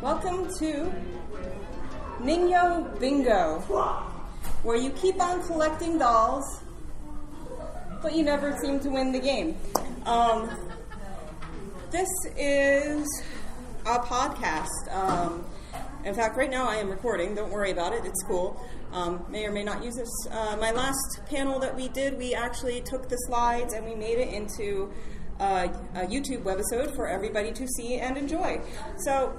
Welcome to Ningyo BINGO, where you keep on collecting dolls, but you never seem to win the game. This is a podcast. In fact, right now I am recording. Don't worry about it. It's cool. May or may not use this. My last panel that we did, we actually took the slides and we made it into a YouTube webisode for everybody to see and enjoy. So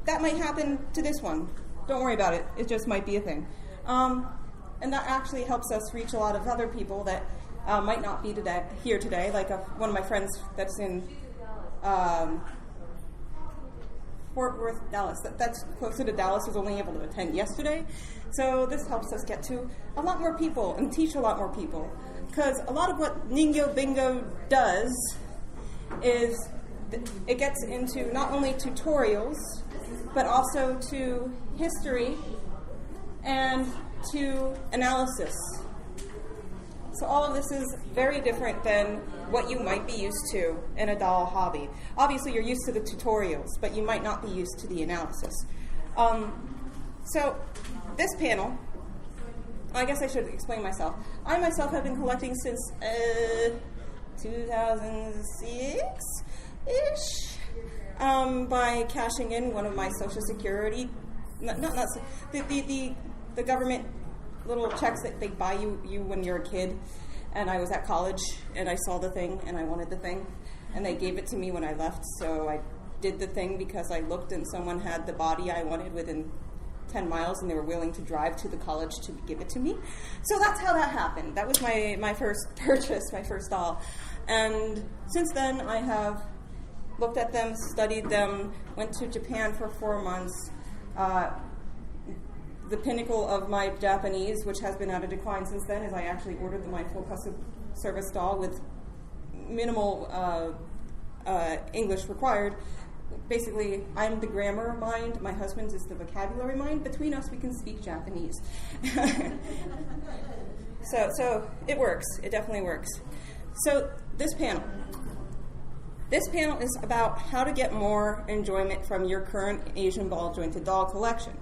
that might happen to this one. Don't worry about it. It just might be a thing. And that actually helps us reach a lot of other people that might not be here today, like one of my friends that's in Fort Worth, Dallas. That's closer to Dallas, was only able to attend yesterday. So this helps us get to a lot more people and teach a lot more people. Because a lot of what Ningyo BINGO does is it gets into not only tutorials, but also to history and to analysis. So all of this is very different than what you might be used to in a doll hobby. Obviously, you're used to the tutorials, but you might not be used to the analysis. So this panel, I guess I should explain myself. I myself have been collecting since 2006-ish by cashing in one of my Social Security, the government little checks that they buy you when you're a kid. And I was at college and I saw the thing and I wanted the thing, and they gave it to me when I left. So I did the thing because I looked and someone had the body I wanted within 10 miles and they were willing to drive to the college to give it to me. So that's how that happened. That was my first purchase, my first doll. And since then I have looked at them, studied them, went to Japan for 4 months. The pinnacle of my Japanese, which has been at a decline since then, is I actually ordered my full custom service doll with minimal English required. Basically, I'm the grammar mind, my husband is the vocabulary mind. Between us, we can speak Japanese. So it works. It definitely works. So this panel is about how to get more enjoyment from your current Asian ball jointed doll collection.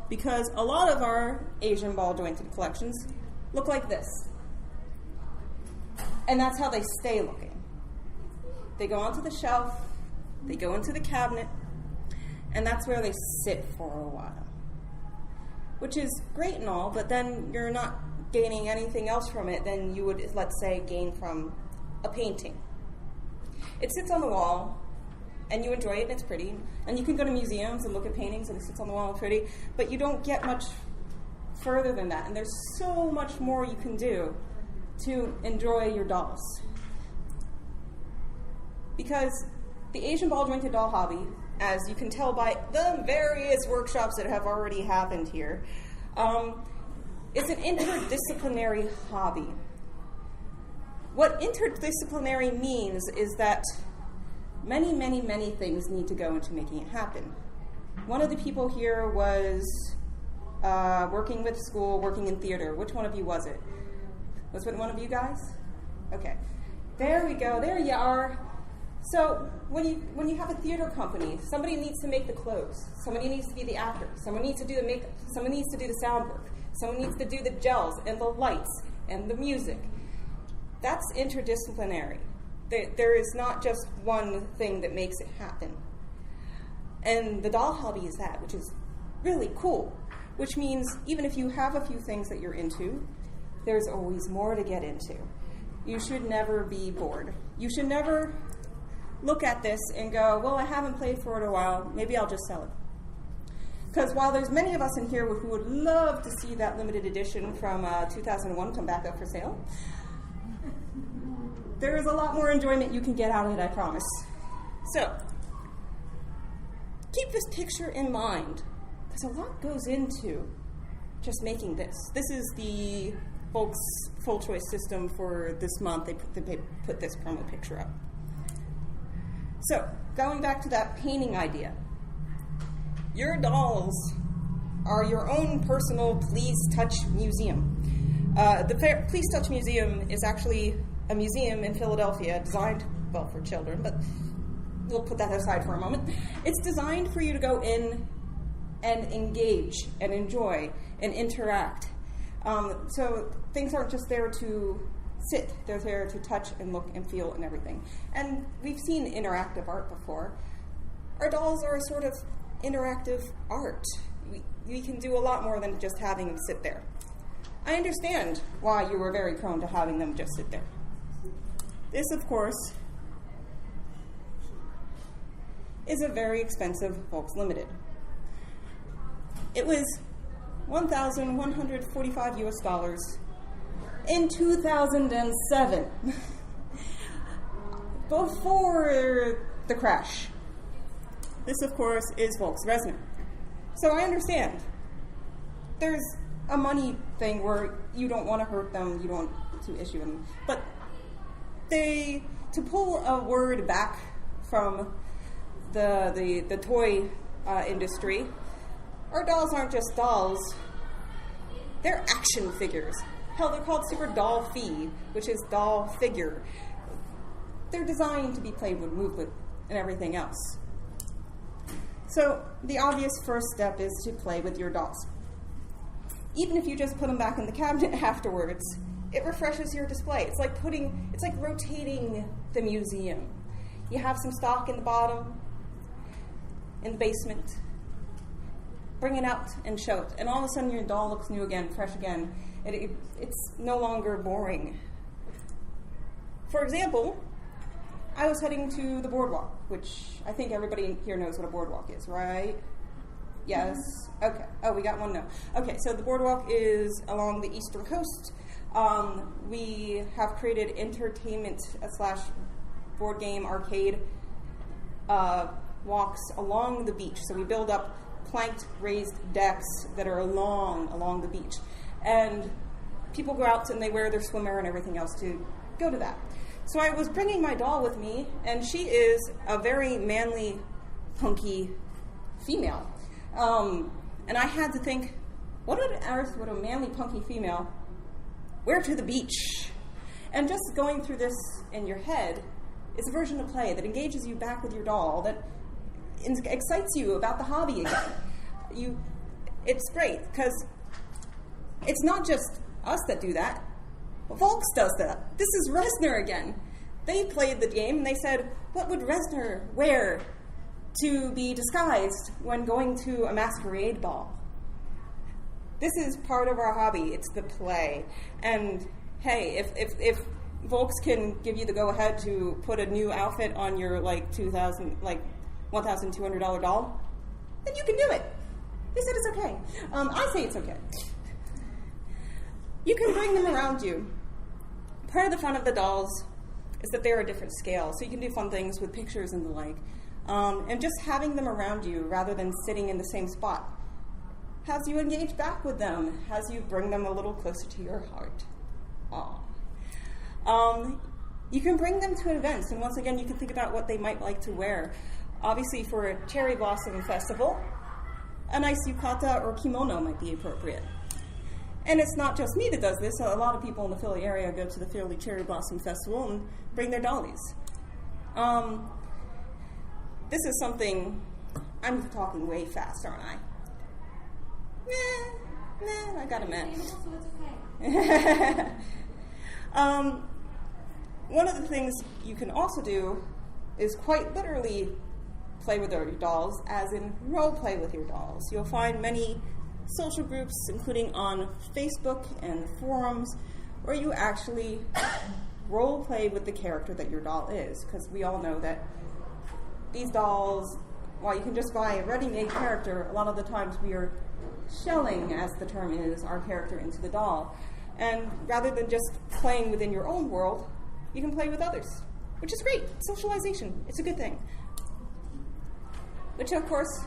Because a lot of our Asian ball jointed collections look like this. And that's how they stay looking. They go onto the shelf, they go into the cabinet, and that's where they sit for a while. Which is great and all, but then you're not gaining anything else from it than you would, let's say, gain from a painting. It sits on the wall, and you enjoy it, and it's pretty. And you can go to museums and look at paintings, and it sits on the wall and pretty, but you don't get much further than that. And there's so much more you can do to enjoy your dolls. Because the Asian ball jointed doll hobby, as you can tell by the various workshops that have already happened here, is an interdisciplinary hobby. What interdisciplinary means is that many, many, many things need to go into making it happen. One of the people here was working with school, working in theater. Which one of you was it? Was it one of you guys? Okay. There we go. There you are. So when you have a theater company, somebody needs to make the clothes. Somebody needs to be the actor. Someone needs to do the makeup. Someone needs to do the sound work. Someone needs to do the gels and the lights and the music. That's interdisciplinary. There is not just one thing that makes it happen. And the doll hobby is that, which is really cool. Which means even if you have a few things that you're into, there's always more to get into. You should never be bored. You should never look at this and go, well, I haven't played for it a while, maybe I'll just sell it. Because while there's many of us in here who would love to see that limited edition from 2001 come back up for sale, there is a lot more enjoyment you can get out of it, I promise. So, keep this picture in mind, because a lot goes into just making this. This is the folks' full choice system for this month. They put this promo picture up. So, going back to that painting idea, your dolls are your own personal Please Touch museum. The Please Touch Museum is actually a museum in Philadelphia designed, well, for children, but we'll put that aside for a moment. It's designed for you to go in and engage and enjoy and interact. So things aren't just there to sit, they're there to touch and look and feel and everything. And we've seen interactive art before. Our dolls are a sort of interactive art. We can do a lot more than just having them sit there. I understand why you were very prone to having them just sit there. This, of course, is a very expensive Volks Limited. It was $1,145 US in 2007, before the crash. This, of course, is Volks Resner. So I understand. There's a money thing where you don't want to hurt them, you don't want to issue them. But to pull a word back from the toy industry, our dolls aren't just dolls, they're action figures. Hell, they're called Super Doll Fee, which is doll figure. They're designed to be played with, moved with, and everything else. So the obvious first step is to play with your dolls. Even if you just put them back in the cabinet afterwards, it refreshes your display. It's like rotating the museum. You have some stock in the bottom, in the basement. Bring it out and show it. And all of a sudden your doll looks new again, fresh again. It's no longer boring. For example, I was heading to the boardwalk, which I think everybody here knows what a boardwalk is, right? Yes? Okay. Oh, we got one now. Okay, so the boardwalk is along the eastern coast. We have created entertainment / board game arcade walks along the beach. So we build up planked raised decks that are along the beach. And people go out and they wear their swimwear and everything else to go to that. So I was bringing my doll with me, and she is a very manly, punky female. And I had to think, what on earth would a manly, punky female wear to the beach? And just going through this in your head is a version of play that engages you back with your doll, that excites you about the hobby again. It's great, because it's not just us that do that. Volks does that. This is Resner again. They played the game and they said, what would Resner wear to be disguised when going to a masquerade ball? This is part of our hobby. It's the play. And hey, if Volks can give you the go-ahead to put a new outfit on your $1,200 doll, then you can do it. They said it's okay. I say it's okay. You can bring them around you. Part of the fun of the dolls is that they're a different scale, so you can do fun things with pictures and the like. And just having them around you rather than sitting in the same spot has you engage back with them, has you bring them a little closer to your heart. You can bring them to events, and once again, you can think about what they might like to wear. Obviously, for a cherry blossom festival, a nice yukata or kimono might be appropriate. And it's not just me that does this. A lot of people in the Philly area go to the Philly Cherry Blossom Festival and bring their dollies. This is something, I'm talking way fast, aren't I? I got a mess. One of the things you can also do is quite literally play with your dolls, as in role play with your dolls. You'll find many social groups, including on Facebook and forums, where you actually role play with the character that your doll is, because we all know that these dolls, while you can just buy a ready-made character, a lot of the times we are shelling, as the term is, our character into the doll. And rather than just playing within your own world, you can play with others, which is great. Socialization, it's a good thing. Which, of course,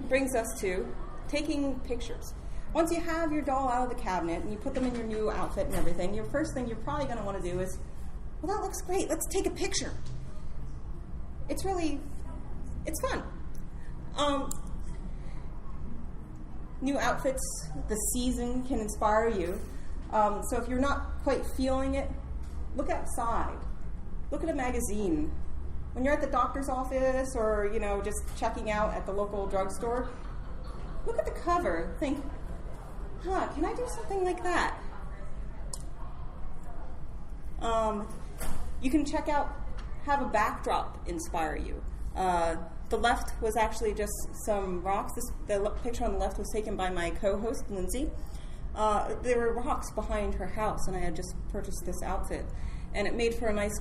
brings us to taking pictures. Once you have your doll out of the cabinet and you put them in your new outfit and everything, your first thing you're probably going to want to do is, well, that looks great, let's take a picture. It's fun. New outfits, the season can inspire you. So if you're not quite feeling it, look outside. Look at a magazine. when you're at the doctor's office or, you know, just checking out at the local drugstore, look at the cover. Think, can I do something like that? You can check out, have a backdrop inspire you. The left was actually just some rocks. The picture on the left was taken by my co-host, Lindsay. There were rocks behind her house, and I had just purchased this outfit. And it made for a nice,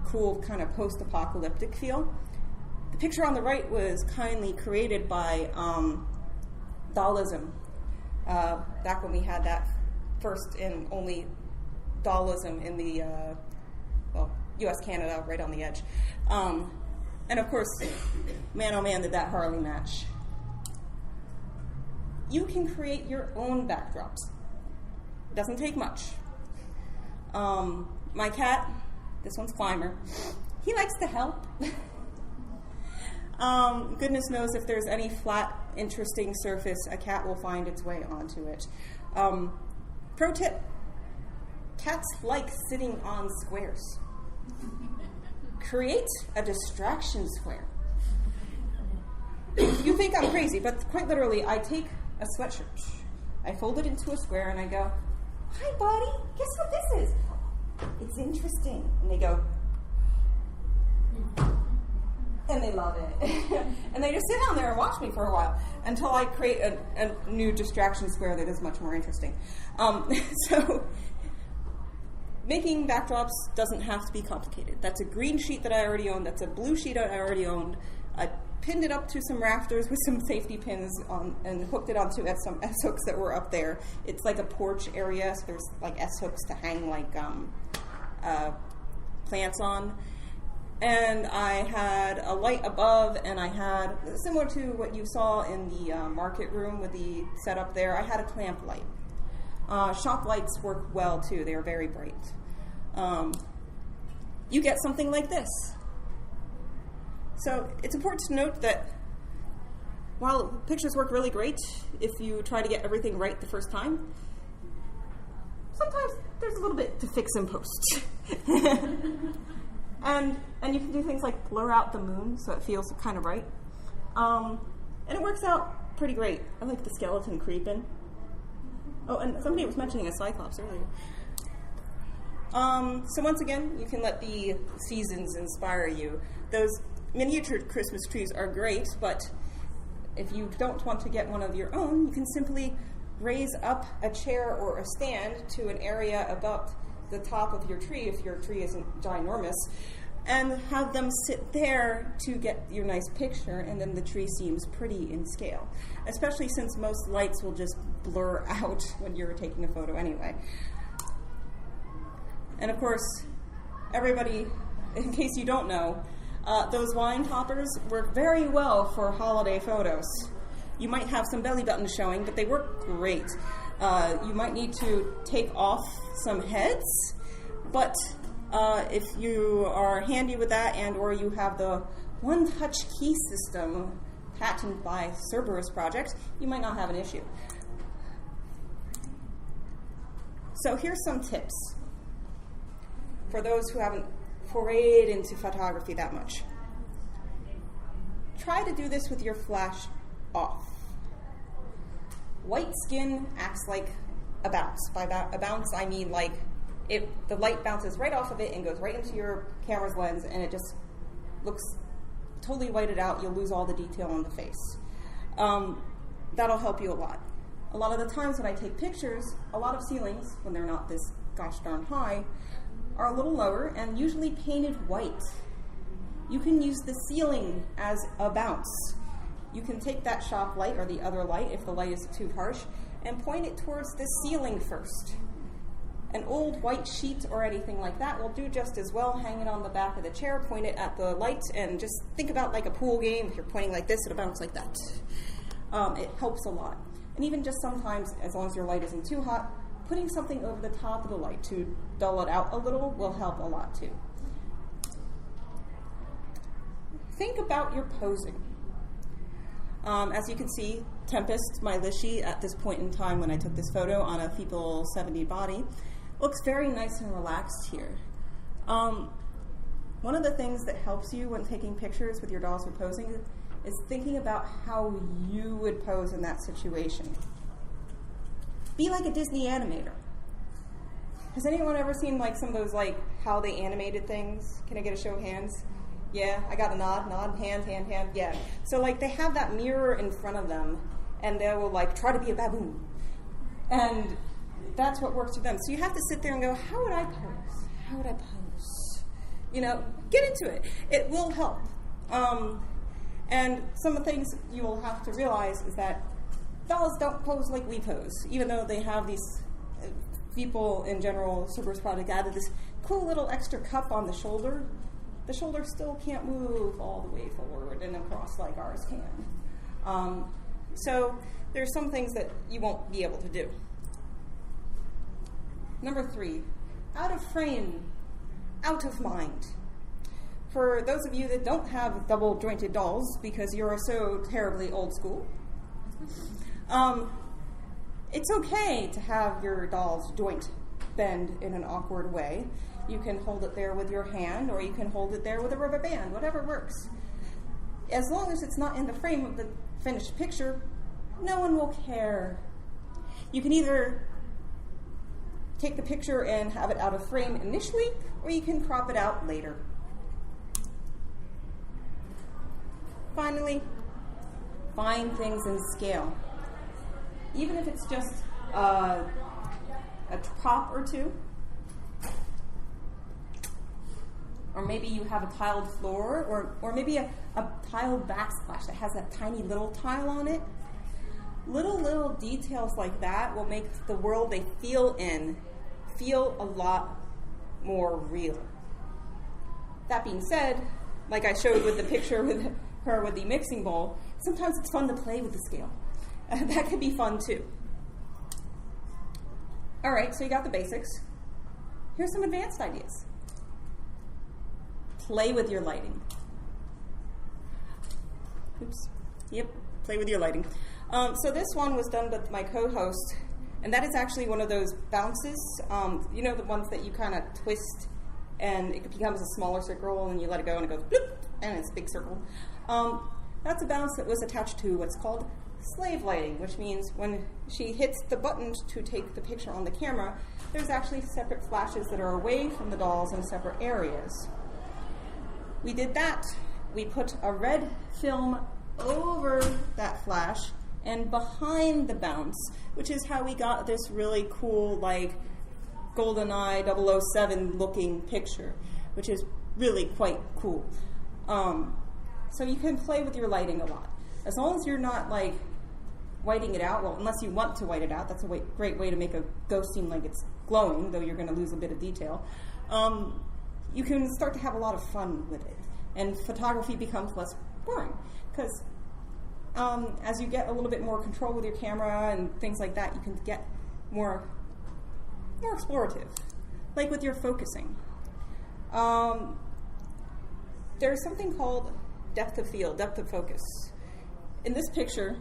cool, kind of post-apocalyptic feel. The picture on the right was kindly created by Dollism. Back when we had that first and only Dollism in the, U.S., Canada, right on the edge. And of course, man oh man, did that Harley match. You can create your own backdrops. It doesn't take much. My cat, this one's Climber, he likes to help. Goodness knows if there's any flat, interesting surface, a cat will find its way onto it. Pro tip, cats like sitting on squares. Create a distraction square. You think I'm crazy, but quite literally, I take a sweatshirt, I fold it into a square, and I go, "Hi, buddy, guess what this is? It's interesting." And they go, and they love it. And they just sit down there and watch me for a while until I create a new distraction square that is much more interesting. So making backdrops doesn't have to be complicated. That's a green sheet that I already owned. That's a blue sheet I already owned. I pinned it up to some rafters with some safety pins on, and hooked it onto some S-hooks that were up there. It's like a porch area, so there's like S-hooks to hang like plants on. And I had a light above, and I had, similar to what you saw in the market room with the setup there, I had a clamp light. Shop lights work well too. They are very bright. You get something like this. So it's important to note that while pictures work really great if you try to get everything right the first time, sometimes there's a little bit to fix in post. And you can do things like blur out the moon so it feels kind of right. And it works out pretty great. I like the skeleton creeping. Oh, and somebody was mentioning a cyclops earlier. So once again, you can let the seasons inspire you. Those miniature Christmas trees are great, but if you don't want to get one of your own, you can simply raise up a chair or a stand to an area about the top of your tree, if your tree isn't ginormous, and have them sit there to get your nice picture, and then the tree seems pretty in scale, especially since most lights will just blur out when you're taking a photo anyway. And of course, everybody, in case you don't know, those wine toppers work very well for holiday photos. You might have some belly buttons showing, but they work great. You might need to take off some heads, but if you are handy with that and or you have the one-touch key system patented by Cerberus Project, you might not have an issue. So here's some tips for those who haven't forayed into photography that much. Try to do this with your flash off. White skin acts like a bounce. By a bounce, I mean like the light bounces right off of it and goes right into your camera's lens, and it just looks totally whited out. You'll lose all the detail on the face. That'll help you a lot. A lot of the times when I take pictures, a lot of ceilings, when they're not this gosh darn high, are a little lower and usually painted white. You can use the ceiling as a bounce. You can take that shop light or the other light, if the light is too harsh, and point it towards the ceiling first. An old white sheet or anything like that will do just as well. Hang it on the back of the chair, point it at the light, and just think about like a pool game. If you're pointing like this, it'll bounce like that. It helps a lot. And even just sometimes, as long as your light isn't too hot, putting something over the top of the light to dull it out a little will help a lot too. Think about your posing. As you can see, Tempest, my Lishi, at this point in time when I took this photo on a fetal 70 body, looks very nice and relaxed here. One of the things that helps you when taking pictures with your dolls for posing is thinking about how you would pose in that situation. Be like a Disney animator. Has anyone ever seen like some of those like how they animated things? Can I get a show of hands? Yeah, I got a nod, hand, yeah. So like they have that mirror in front of them and they will like try to be a baboon. And that's what works for them. So you have to sit there and go, how would I pose? How would I pose? You know, get into it. It will help. And some of the things you will have to realize is that dolls don't pose like we pose, even though they have these people in general, Cerberus Project added this cool little extra cup on the shoulder. The shoulder still can't move all the way forward and across like ours can. So there's some things that you won't be able to do. Number 3, out of frame, out of mind. For those of you that don't have double jointed dolls because you're so terribly old school, it's okay to have your doll's joint bend in an awkward way. You can hold it there with your hand or you can hold it there with a rubber band, whatever works. As long as it's not in the frame of the finished picture, no one will care. You can either take the picture and have it out of frame initially, or you can crop it out later. Finally, find things in scale. Even if it's just a prop or two, or maybe you have a tiled floor, or maybe a tiled backsplash that has that tiny little tile on it. Little details like that will make the world they feel in feel a lot more real. That being said, like I showed with the picture with her with the mixing bowl, sometimes it's fun to play with the scale. That could be fun too. All right, so you got the basics. Here's some advanced ideas. Play with your lighting. Oops. Yep, play with your lighting. So this one was done with my co-host, and that is actually one of those bounces. You know the ones that you kind of twist and it becomes a smaller circle and you let it go and it goes bloop, and it's a big circle. That's a bounce that was attached to what's called slave lighting, which means when she hits the button to take the picture on the camera, there's actually separate flashes that are away from the dolls in separate areas. We did that. We put a red film over that flash and behind the bounce, which is how we got this really cool, like, GoldenEye 007 looking picture, which is really quite cool. So you can play with your lighting a lot. As long as you're not, like, whiting it out, well, unless you want to white it out, that's a great way to make a ghost seem like it's glowing, though you're going to lose a bit of detail. You can start to have a lot of fun with it, and photography becomes less boring, because as you get a little bit more control with your camera and things like that, you can get more explorative, like with your focusing. There's something called depth of field, depth of focus. In this picture,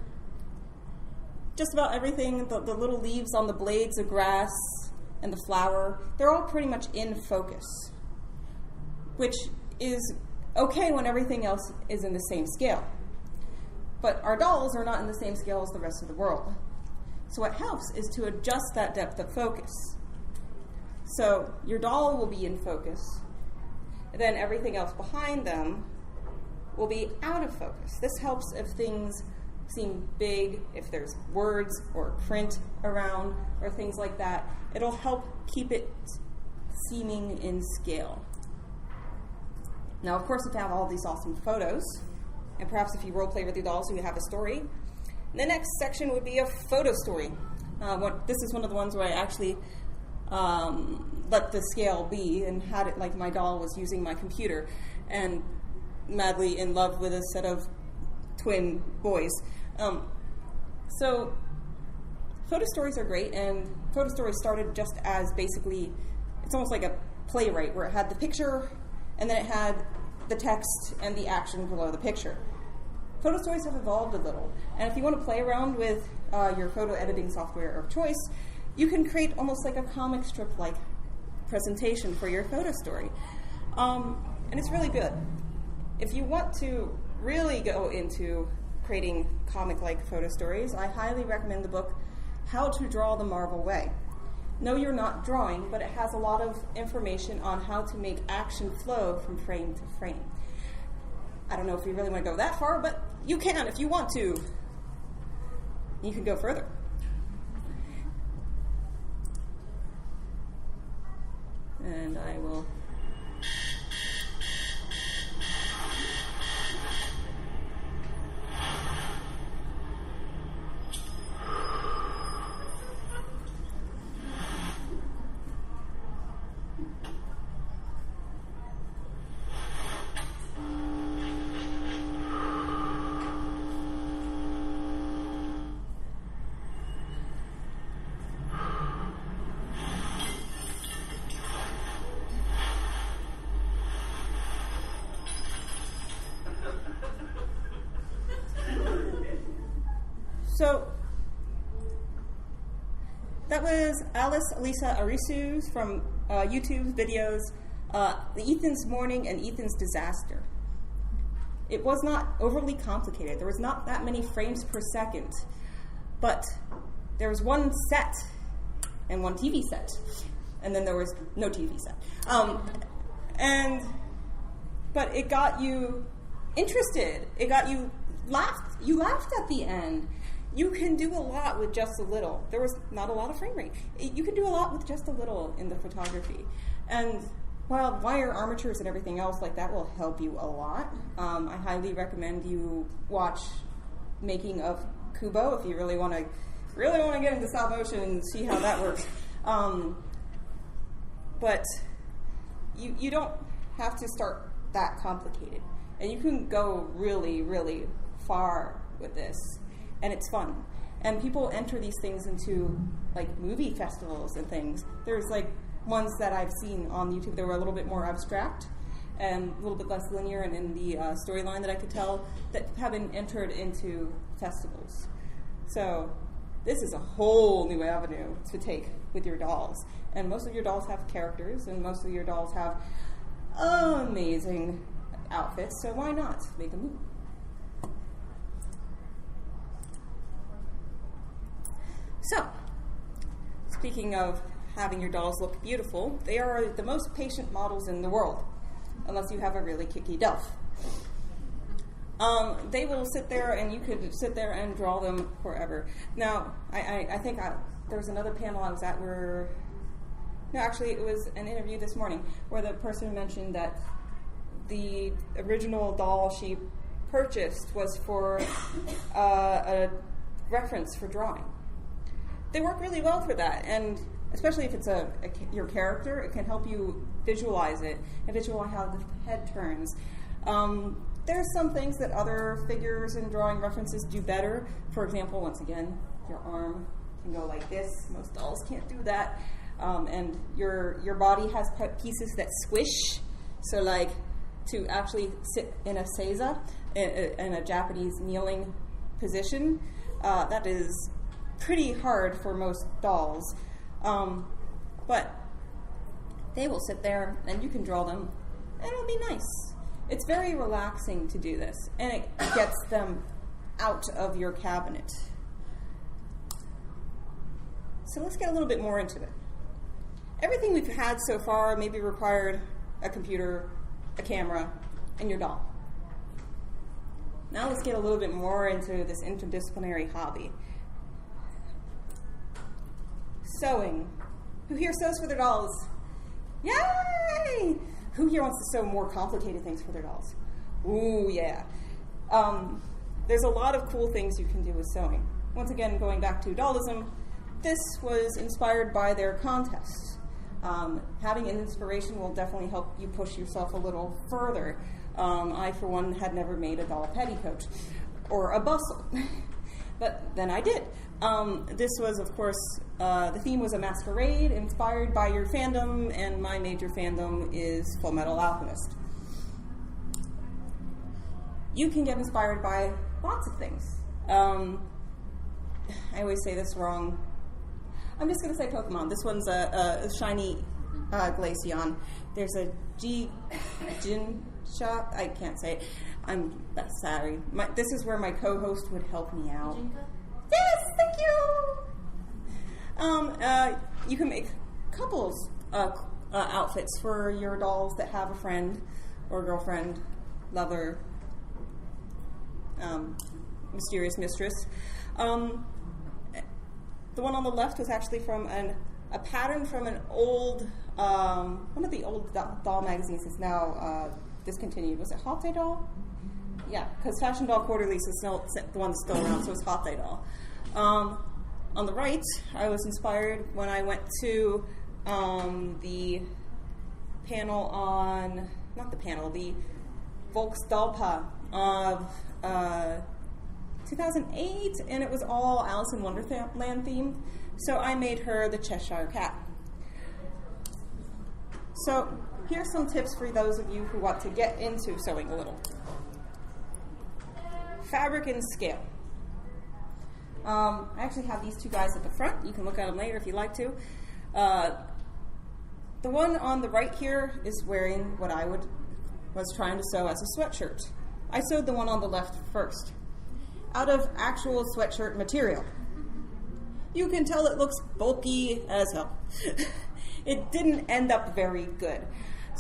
just about everything, the little leaves on the blades of grass and the flower, they're all pretty much in focus, which is okay when everything else is in the same scale. But our dolls are not in the same scale as the rest of the world. So what helps is to adjust that depth of focus. So your doll will be in focus, and then everything else behind them will be out of focus. This helps if things seem big, if there's words or print around or things like that. It'll help keep it seeming in scale. Now, of course, if you have all these awesome photos, and perhaps if you role play with your dolls, you have a story, the next section would be a photo story. This is one of the ones where I actually let the scale be and had it like my doll was using my computer and madly in love with a set of twin boys. So photo stories are great, and photo stories started just as basically, it's almost like a playwright where it had the picture and then it had the text and the action below the picture. Photo stories have evolved a little, and if you want to play around with your photo editing software of choice, you can create almost like a comic strip-like presentation for your photo story. and it's really good. If you want to really go into creating comic-like photo stories, I highly recommend the book How to Draw the Marvel Way. No, you're not drawing, but it has a lot of information on how to make action flow from frame to frame. I don't know if you really want to go that far, but you can if you want to. You can go further. And I will... So that was AliceAlicaArisu from YouTube's videos, the Ethan's Morning and Ethan's Disaster. It was not overly complicated. There was not that many frames per second, but there was one set and one TV set, and then there was no TV set. But it got you interested. It got you laughed. You laughed at the end. You can do a lot with just a little. There was not a lot of frame rate. You can do a lot with just a little in the photography. And while wire armatures and everything else like that will help you a lot, I highly recommend you watch Making of Kubo if you really want to get into stop motion and see how that works. But you don't have to start that complicated. And you can go really, really far with this. And it's fun. And people enter these things into like movie festivals and things. There's like ones that I've seen on YouTube that were a little bit more abstract and a little bit less linear and in the storyline that I could tell that have been entered into festivals. So this is a whole new avenue to take with your dolls. And most of your dolls have characters and most of your dolls have amazing outfits. So why not make a movie? So, speaking of having your dolls look beautiful, they are the most patient models in the world, unless you have a really kicky doll. They will sit there, and you could sit there and draw them forever. Now, I think there was another panel I was at where... No, actually, it was an interview this morning where the person mentioned that the original doll she purchased was for a reference for drawing. They work really well for that, and especially if it's your character, it can help you visualize it and visualize how the head turns. There's some things that other figures and drawing references do better. For example, once again, your arm can go like this. Most dolls can't do that. And your body has pieces that squish. So like to actually sit in a seiza, in a Japanese kneeling position, that is pretty hard for most dolls, but they will sit there and you can draw them and it'll be nice. It's very relaxing to do this and it gets them out of your cabinet. So let's get a little bit more into it. Everything we've had so far maybe required a computer, a camera, and your doll. Now let's get a little bit more into this interdisciplinary hobby. Sewing. Who here sews for their dolls? Yay! Who here wants to sew more complicated things for their dolls? Ooh, yeah. There's a lot of cool things you can do with sewing. Once again, going back to dollism, this was inspired by their contest. Having an inspiration will definitely help you push yourself a little further. I, for one, had never made a doll petticoat or a bustle, but then I did. This was, of course, the theme was a masquerade inspired by your fandom, and my major fandom is Full Metal Alchemist. You can get inspired by lots of things. I always say this wrong. I'm just going to say Pokemon. This one's a shiny Glaceon. There's a Jin shop. I can't say it. I'm sorry. This is where my co-host would help me out. Yes, thank you. You can make couples outfits for your dolls that have a friend or girlfriend, lover, mysterious mistress. The one on the left was actually from a pattern from an old, one of the old doll magazines is now discontinued. Was it Hot Doll? Yeah, because Fashion Doll Quarterly is still the one that's still around, so it's Hot Doll. On the right, I was inspired when I went to the panel on, not the panel, the Volksdallpa of 2008, and it was all Alice in Wonderland themed. So I made her the Cheshire Cat. So here's some tips for those of you who want to get into sewing a little. Fabric and scale. I actually have these two guys at the front. You can look at them later if you like to. The one on the right here is wearing what I was trying to sew as a sweatshirt. I sewed the one on the left first, out of actual sweatshirt material. You can tell it looks bulky as hell. It didn't end up very good.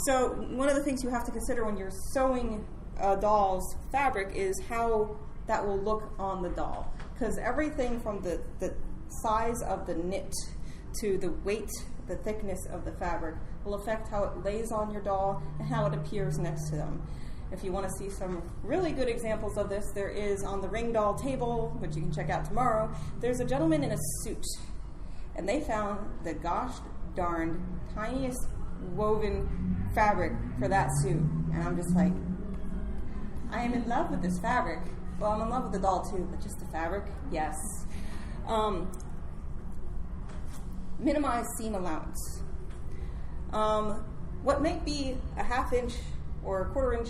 So one of the things you have to consider when you're sewing a doll's fabric is how that will look on the doll. Because everything from the size of the knit to the weight, the thickness of the fabric will affect how it lays on your doll and how it appears next to them. If you want to see some really good examples of this, there is on the Ring Doll table, which you can check out tomorrow, there's a gentleman in a suit. And they found the gosh darned tiniest woven fabric for that suit. And I'm just like, I am in love with this fabric. Well, I'm in love with the doll too, but just the fabric, yes. Minimize seam allowance. What might be a 1/2 inch or a 1/4 inch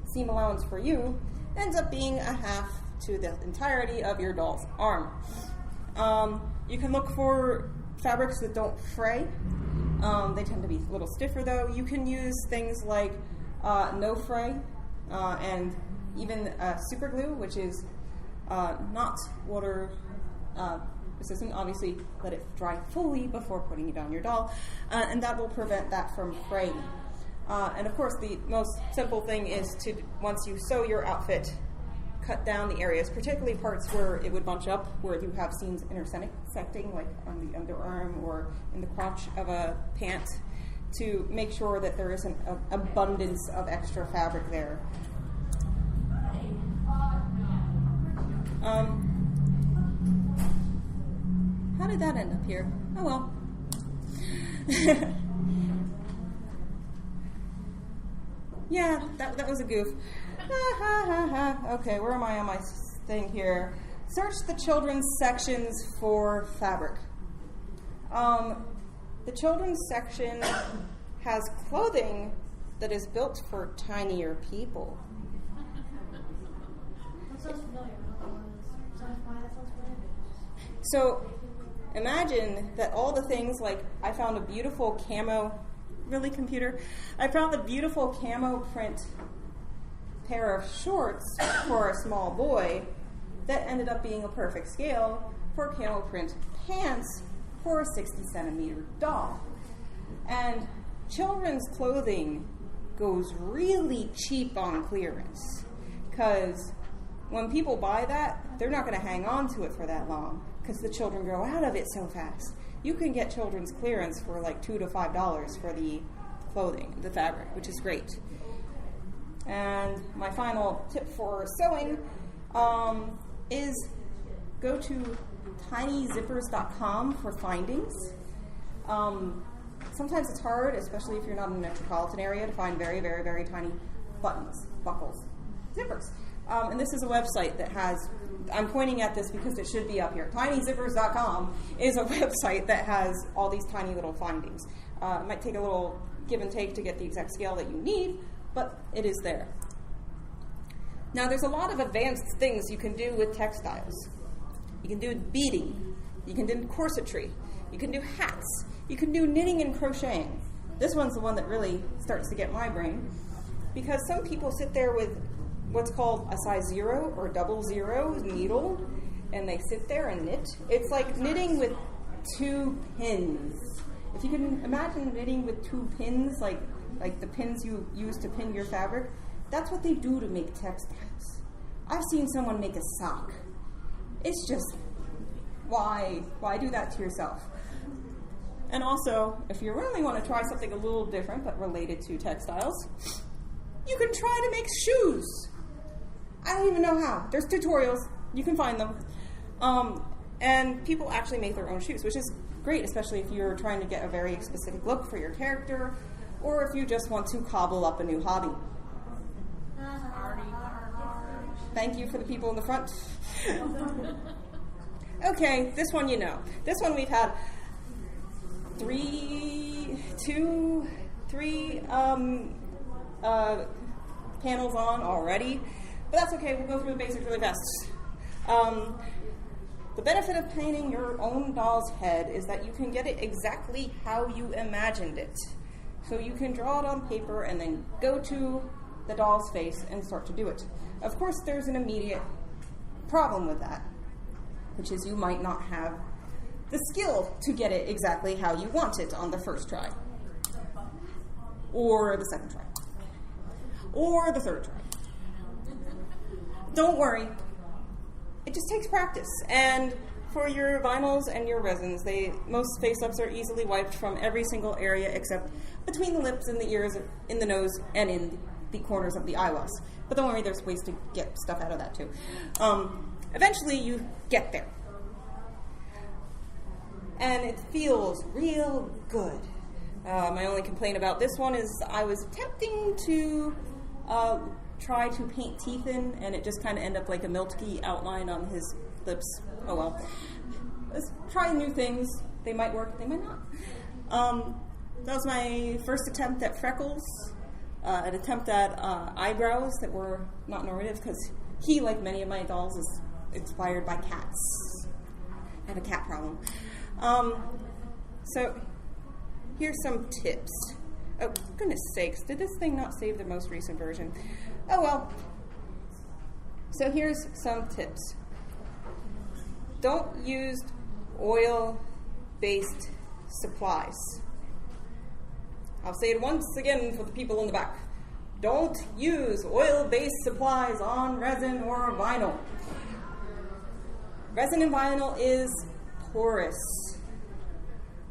seam allowance for you ends up being a half to the entirety of your doll's arm. You can look for fabrics that don't fray. They tend to be a little stiffer though. You can use things like no fray and even super glue, which is not water resistant. Obviously, let it dry fully before putting it on your doll, and that will prevent that from fraying. And of course, the most simple thing is to, once you sew your outfit, cut down the areas, particularly parts where it would bunch up, where you have seams intersecting, like on the underarm or in the crotch of a pant, to make sure that there isn't an abundance of extra fabric there. How did that end up here? Oh well. Yeah, that was a goof. Okay, where am I on my thing here? Search the children's sections for fabric. The children's section has clothing that is built for tinier people. So imagine that all the things, like I found a beautiful camo, really computer? I found a beautiful camo print pair of shorts for a small boy that ended up being a perfect scale for camo print pants for a 60-centimeter doll. And children's clothing goes really cheap on clearance, because when people buy that, they're not going to hang on to it for that long, because the children grow out of it so fast. You can get children's clearance for like $2 to $5 for the clothing, the fabric, which is great. And my final tip for sewing is go to tinyzippers.com for findings. Sometimes it's hard, especially if you're not in a metropolitan area, to find very, very, very tiny buttons, buckles, zippers. And this is a website that has, I'm pointing at this because it should be up here. Tinyzippers.com is a website that has all these tiny little findings. It might take a little give and take to get the exact scale that you need, but it is there. Now, there's a lot of advanced things you can do with textiles. You can do beading. You can do corsetry. You can do hats. You can do knitting and crocheting. This one's the one that really starts to get my brain, because some people sit there with what's called a size 0 or 00 needle, and they sit there and knit. It's like knitting with 2 pins. If you can imagine knitting with 2 pins, like the pins you use to pin your fabric, that's what they do to make textiles. I've seen someone make a sock. It's just, why do that to yourself? And also, if you really want to try something a little different but related to textiles, you can try to make shoes. I don't even know how. There's tutorials. You can find them. And people actually make their own shoes, which is great, especially if you're trying to get a very specific look for your character, or if you just want to cobble up a new hobby. Thank you for the people in the front. Okay, this one you know. This one we've had 3 panels on already, but that's okay. We'll go through the basics really fast. The benefit of painting your own doll's head is that you can get it exactly how you imagined it. So you can draw it on paper and then go to the doll's face and start to do it. Of course, there's an immediate problem with that, which is you might not have the skill to get it exactly how you want it on the first try, or the second try, or the third try. Don't worry. It just takes practice. And for your vinyls and your resins, most face-ups are easily wiped from every single area except between the lips and the ears, in the nose, and in the corners of the eyeballs. But don't worry, there's ways to get stuff out of that too. Eventually you get there. And it feels real good. My only complaint about this one is I was attempting to try to paint teeth in, and it just kind of ended up like a milky outline on his lips. Oh well. Let's try new things. They might work, they might not. That was my first attempt at freckles, an attempt at eyebrows that were not normative, because he, like many of my dolls, is inspired by cats. I have a cat problem. So here's some tips. Oh, goodness sakes, did this thing not save the most recent version? Oh well. So here's some tips. Don't use oil-based supplies. I'll say it once again for the people in the back. Don't use oil-based supplies on resin or vinyl. Resin and vinyl is porous,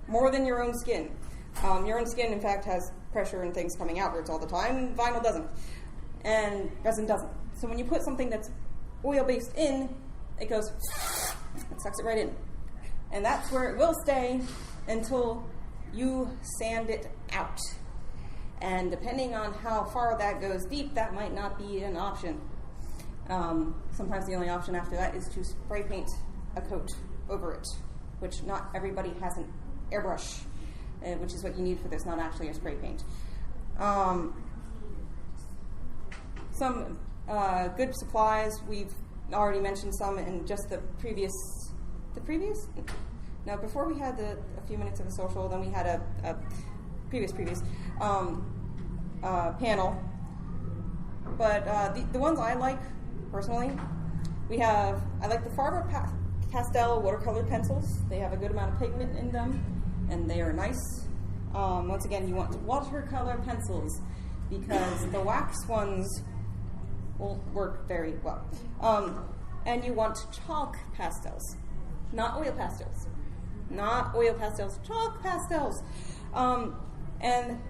more than your own skin. Your own skin, in fact, has pressure and things coming outwards all the time. Vinyl doesn't, and resin doesn't. So when you put something that's oil-based in, it goes, it sucks it right in. And that's where it will stay until you sand it out. And depending on how far that goes deep, that might not be an option. Sometimes the only option after that is to spray paint a coat over it, which not everybody has an airbrush, which is what you need for this, not actually a spray paint. Some good supplies, we've already mentioned some in just before we had a few minutes of a social, then we had a previous panel. But the ones I like, personally, I like the Farber Pastel watercolor pencils. They have a good amount of pigment in them, and they are nice. Once again, you want watercolor pencils because the wax ones will work very well. And you want chalk pastels, not oil pastels. Not oil pastels, chalk pastels. And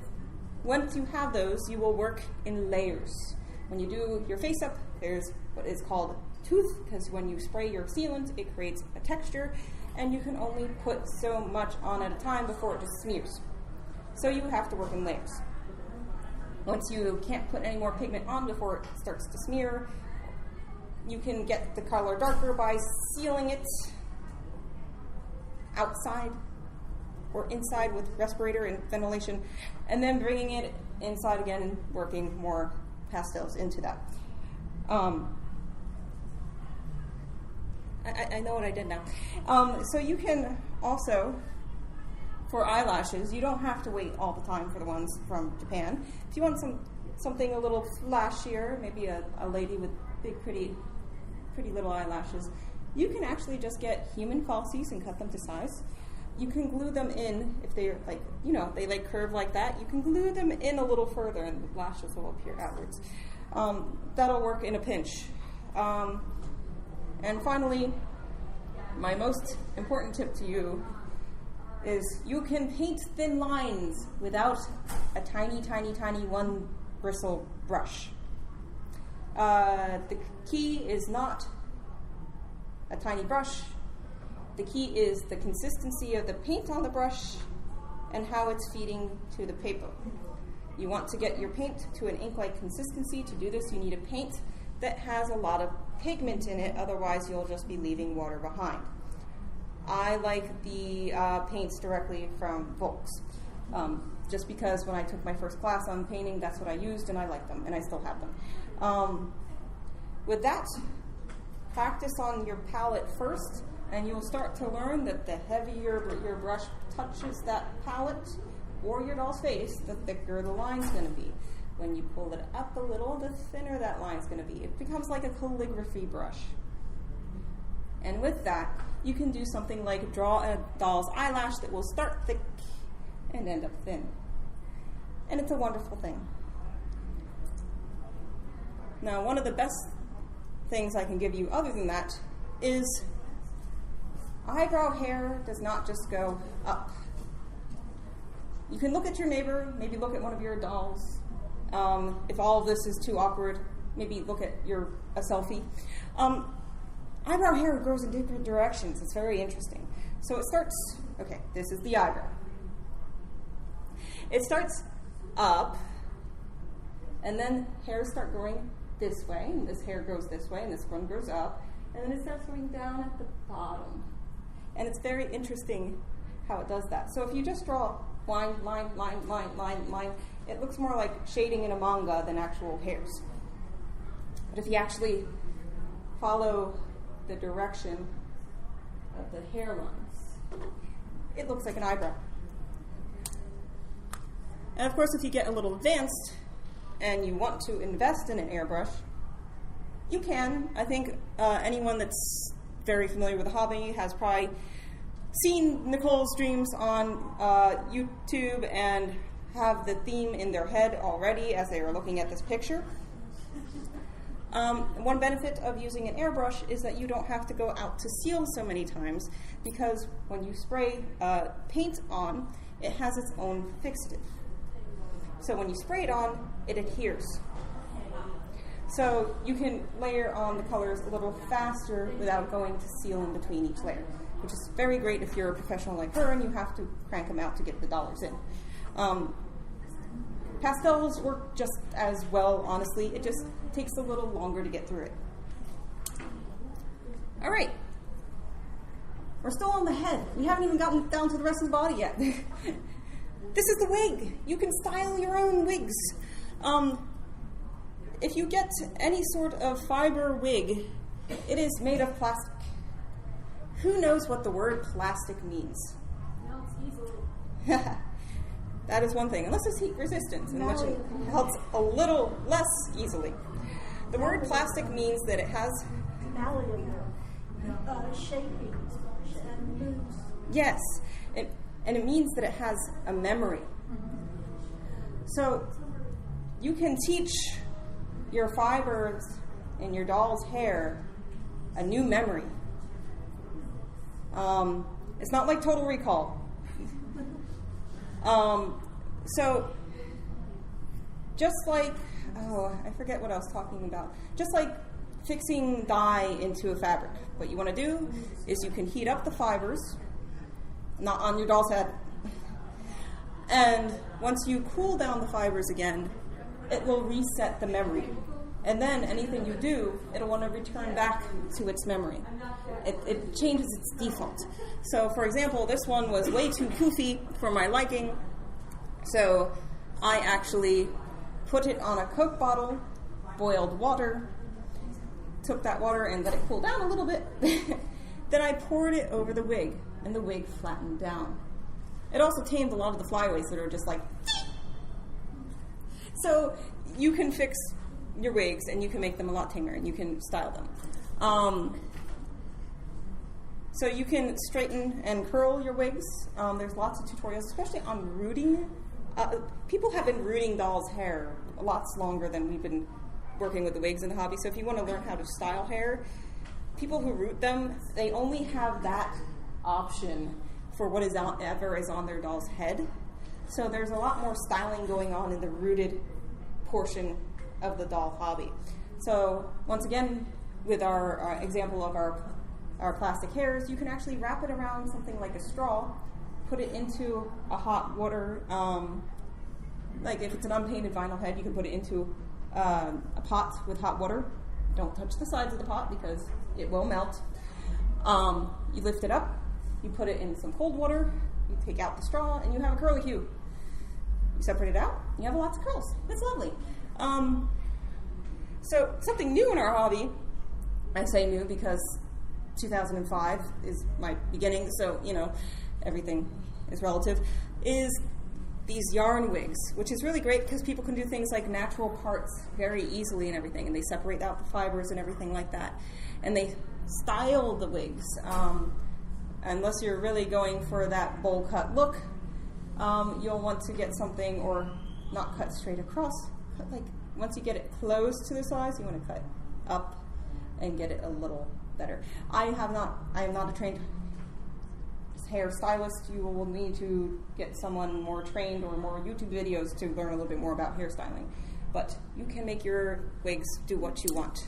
once you have those, you will work in layers. When you do your face up, there's what is called tooth, because when you spray your sealant, it creates a texture, and you can only put so much on at a time before it just smears. So you have to work in layers. Once you can't put any more pigment on before it starts to smear, you can get the color darker by sealing it outside or inside with respirator and ventilation, and then bringing it inside again and working more pastels into that. I know what I did now. So you can also for eyelashes, you don't have to wait all the time for the ones from Japan. If you want something a little flashier, maybe a lady with big, pretty little eyelashes, you can actually just get human falsies and cut them to size. You can glue them in, if they're like, they like curve like that, you can glue them in a little further and the lashes will appear outwards. That'll work in a pinch. And finally, my most important tip to you is you can paint thin lines without a tiny, tiny, tiny one bristle brush. The key is not a tiny brush. The key is the consistency of the paint on the brush and how it's feeding to the paper. You want to get your paint to an ink-like consistency. To do this, you need a paint that has a lot of pigment in it, otherwise you'll just be leaving water behind. I like the paints directly from Volks, just because when I took my first class on painting, that's what I used, and I liked them, and I still have them. With that, practice on your palette first, and you'll start to learn that the heavier your brush touches that palette or your doll's face, the thicker the line's going to be. When you pull it up a little, the thinner that line's going to be. It becomes like a calligraphy brush. And with that, you can do something like draw a doll's eyelash that will start thick and end up thin. And it's a wonderful thing. Now, one of the best things I can give you other than that is eyebrow hair does not just go up. You can look at your neighbor, maybe look at one of your dolls. If all of this is too awkward, maybe look at a selfie. Eyebrow hair grows in different directions. It's very interesting. So it starts, okay, this is the eyebrow. It starts up, and then hairs start growing this way, and this hair grows this way, and this one grows up, and then it starts going down at the bottom. And it's very interesting how it does that. So if you just draw line, it looks more like shading in a manga than actual hairs. But if you actually follow the direction of the hairlines, it looks like an eyebrow. And of course, if you get a little advanced and you want to invest in an airbrush, you can. I think anyone that's very familiar with the hobby has probably seen Nicole's Dreams on YouTube and have the theme in their head already as they are looking at this picture. One benefit of using an airbrush is that you don't have to go out to seal so many times, because when you spray paint on, it has its own fixative. So when you spray it on, it adheres. So you can layer on the colors a little faster without going to seal in between each layer, which is very great if you're a professional like her and you have to crank them out to get the dollars in. Pastels work just as well, honestly. It just takes a little longer to get through it. All right. We're still on the head. We haven't even gotten down to the rest of the body yet. This is the wig. You can style your own wigs. If you get any sort of fiber wig, it is made of plastic. Who knows what the word plastic means? Melts easily. That is one thing, unless it's heat resistant, in which it melts a little less easily. The word plastic means that it has malleable, shaping, and moves. Yes, and it means that it has a memory. So you can teach your fibers in your doll's hair a new memory. It's not like Total Recall. So just like, I forget what I was talking about. Just like fixing dye into a fabric. What you want to do is you can heat up the fibers, not on your doll's head, and once you cool down the fibers again, it will reset the memory. And then anything you do, it'll want to return back to its memory. It changes its default. So, for example, this one was way too poofy for my liking, so I actually put it on a Coke bottle, boiled water, took that water and let it cool down a little bit. Then I poured it over the wig, and the wig flattened down. It also tamed a lot of the flyaways that are just like... So you can fix your wigs and you can make them a lot tamer and you can style them. So you can straighten and curl your wigs. There's lots of tutorials, especially on rooting. People have been rooting dolls' hair lots longer than we've been working with the wigs in the hobby. So if you want to learn how to style hair, people who root them, they only have that option for whatever is on their doll's head. So there's a lot more styling going on in the rooted portion of the doll hobby. So once again, with our example of our plastic hairs, you can actually wrap it around something like a straw, put it into a hot water, like if it's an unpainted vinyl head, you can put it into a pot with hot water. Don't touch the sides of the pot because it will melt. You lift it up, you put it in some cold water, you take out the straw, and you have a curly hue. You separate it out, you have lots of curls. It's lovely. So something new in our hobby, I say new because 2005 is my beginning, so, you know, everything is relative, is these yarn wigs, which is really great because people can do things like natural parts very easily and everything, and they separate out the fibers and everything like that. And they style the wigs. Unless you're really going for that bowl cut look, you'll want to get something, or not cut straight across, cut like, once you get it close to the size, you want to cut up and get it a little better. I am not a trained hair stylist. You will need to get someone more trained or more YouTube videos to learn a little bit more about hairstyling. But you can make your wigs do what you want.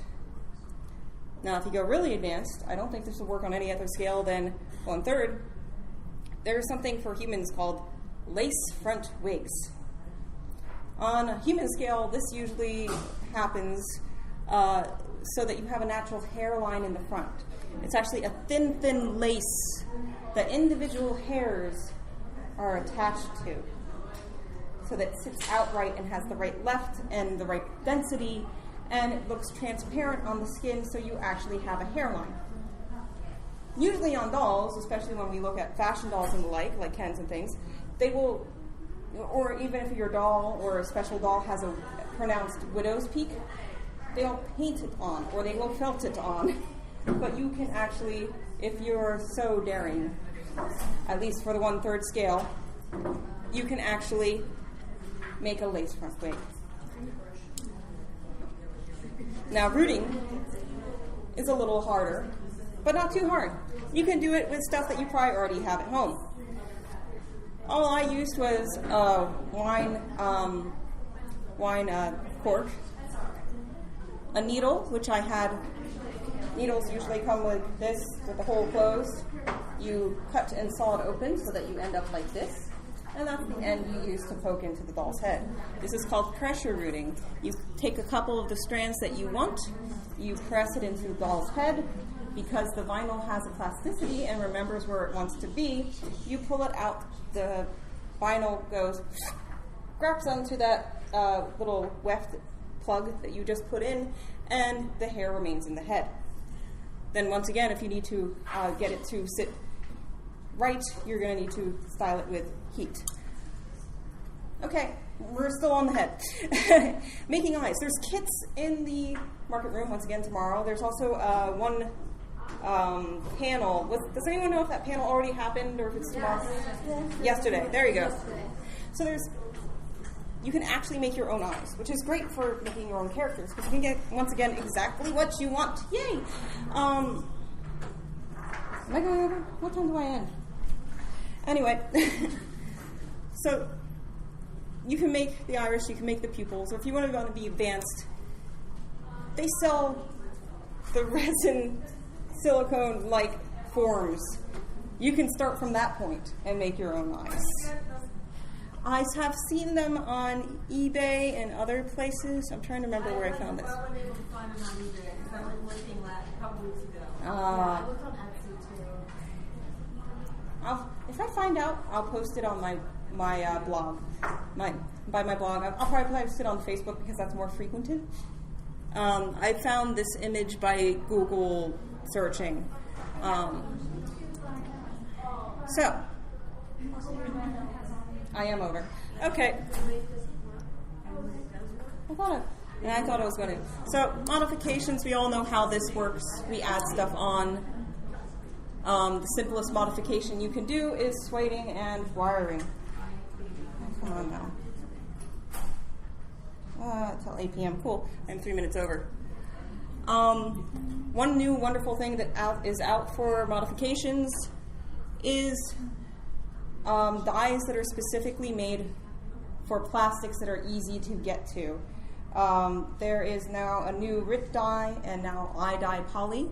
Now, if you go really advanced, I don't think this will work on any other scale than 1/3. There's something for humans called lace front wigs. On a human scale, this usually happens so that you have a natural hairline in the front. It's actually a thin lace that individual hairs are attached to, so that it sits outright and has the right left and the right density, and it looks transparent on the skin, so you actually have a hairline. Usually on dolls, especially when we look at fashion dolls and the like Kens and things, they will, or even if your doll or a special doll has a pronounced widow's peak, they'll paint it on, or they will felt it on. But you can actually, if you're so daring, at least for the 1/3 scale, you can actually make a lace front wig. Now, rooting is a little harder, but not too hard. You can do it with stuff that you probably already have at home. All I used was wine cork, a needle, which I had. Needles usually come with this, with the hole closed. You cut and saw it open so that you end up like this, and that's the end you use to poke into the doll's head. This is called pressure rooting. You take a couple of the strands that you want, you press it into the doll's head. Because the vinyl has a plasticity and remembers where it wants to be, you pull it out, the vinyl goes, grabs onto that little weft plug that you just put in, and the hair remains in the head. Then once again, if you need to get it to sit right, you're going to need to style it with heat. Okay, we're still on the head. Making eyes. There's kits in the market room once again tomorrow. There's also one panel. Does anyone know if that panel already happened or if it's tomorrow? Yesterday. There you go. So you can actually make your own eyes, which is great for making your own characters, because you can get, once again, exactly what you want. Yay! Am I going over? What time do I end? Anyway, so you can make the iris, you can make the pupils, or if you want to be advanced, they sell the resin silicone-like forms. You can start from that point and make your own eyes. I have seen them on eBay and other places. I'm trying to remember where I found this. I wasn't able to find them on eBay because I went looking a couple weeks ago. I looked on Etsy too. If I find out, I'll post it on my blog. By my blog, I'll probably post it on Facebook because that's more frequented. I found this image by Google searching. So, I am over. Okay. I thought it was going to. So modifications, we all know how this works. We add stuff on. The simplest modification you can do is sueding and wiring. Come on now. Until 8 p.m. Cool. I'm 3 minutes over. One new wonderful thing that is out for modifications is dyes that are specifically made for plastics that are easy to get to. There is now a new RIP dye and now iDye poly,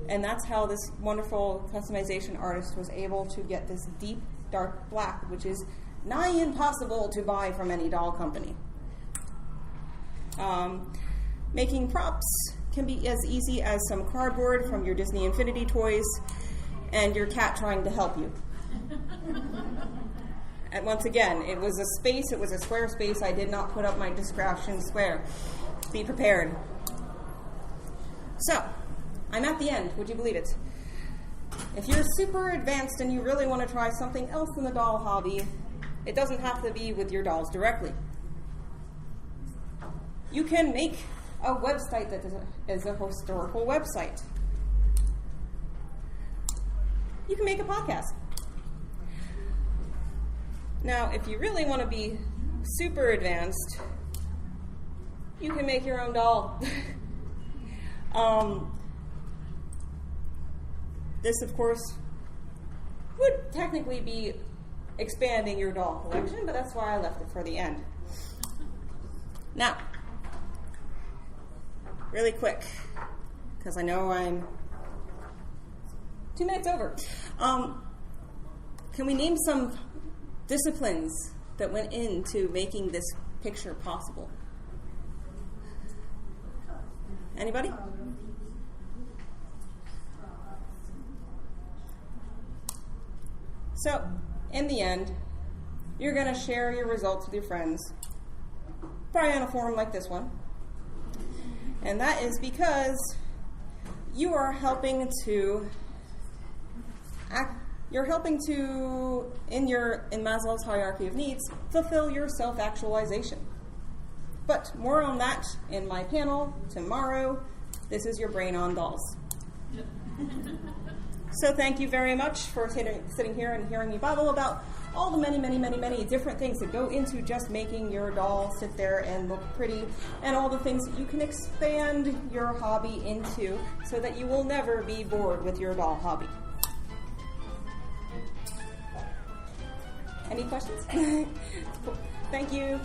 and that's how this wonderful customization artist was able to get this deep dark black, which is nigh impossible to buy from any doll company. Making props can be as easy as some cardboard from your Disney Infinity toys and your cat trying to help you. And once again, it was a space, it was a square space. I did not put up my description square. Be prepared. So, I'm at the end. Would you believe it? If you're super advanced and you really want to try something else in the doll hobby, it doesn't have to be with your dolls directly. You can make a website that is a historical website. You can make a podcast. Now, if you really want to be super advanced, you can make your own doll. This, of course, would technically be expanding your doll collection, but that's why I left it for the end. Now, really quick, because I know I'm 2 minutes over. Can we name some disciplines that went into making this picture possible? Anybody? So, in the end, you're going to share your results with your friends, probably on a forum like this one. And that is because you are helping to in Maslow's hierarchy of needs, fulfill your self-actualization. But more on that in my panel tomorrow. This is your brain on dolls. So thank you very much for sitting here and hearing me babble about all the many, many, many, many different things that go into just making your doll sit there and look pretty, and all the things that you can expand your hobby into so that you will never be bored with your doll hobby. Any questions? Thank you.